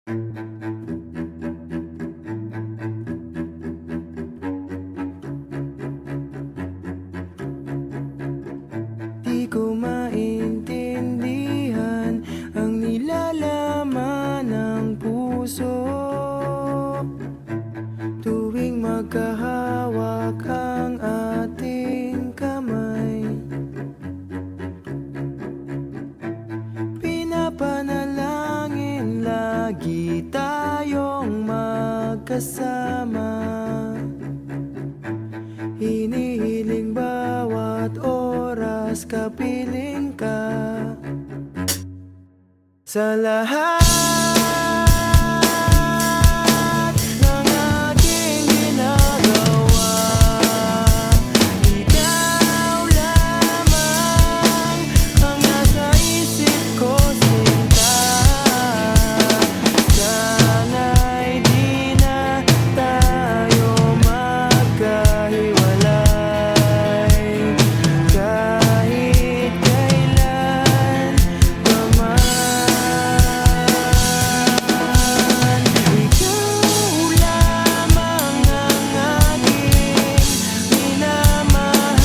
Di ko maintindihan ang nilalaman ng puso tuwing magkahawak ang ating kamay. Pinapanalangin lagi tayong magkasama, hinihiling bawat oras kapiling ka sa lahat ng aking ginagawa. Ikaw lamang ang nasa isip ko, sinta. Sana'y di na tayo magkahiwalay kahit kailan pa man. Ikaw lamang ang aking minamahal.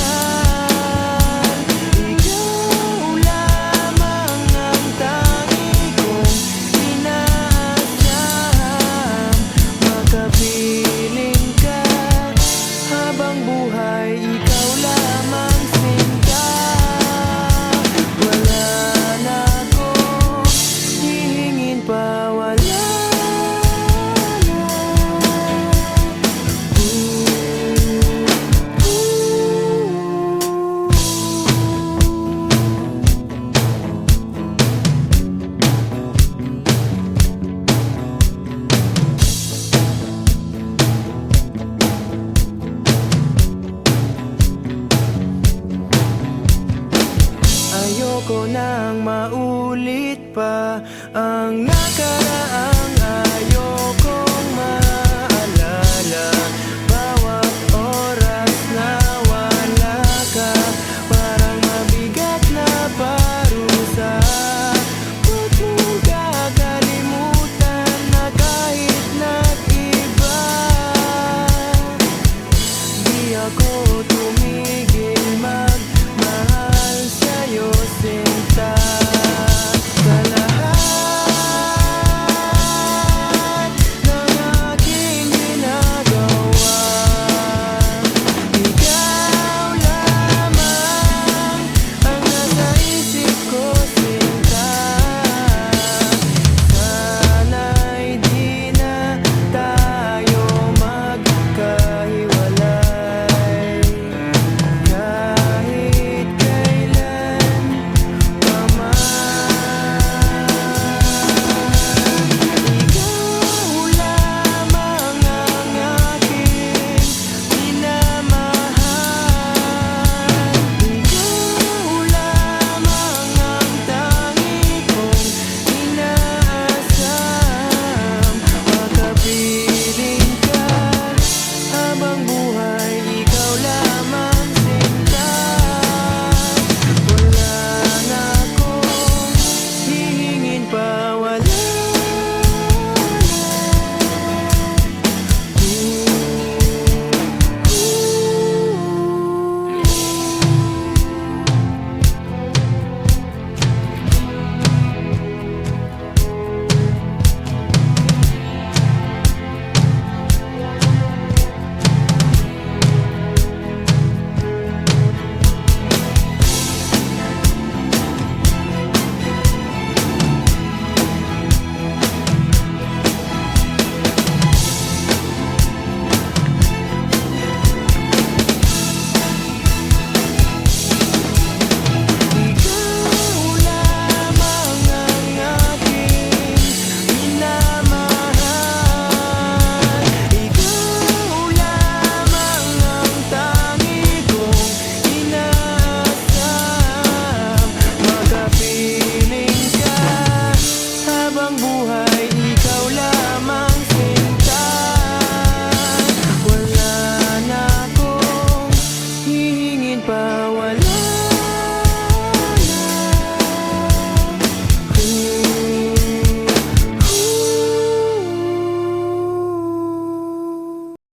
Ikaw lamang ang tangi kong inaasahan. Makapiling ka habang buhay, ikaw lamang, sinta. Wala na akong hihingin pa, wala na. Ayoko nang maulit pa ang nakaraan.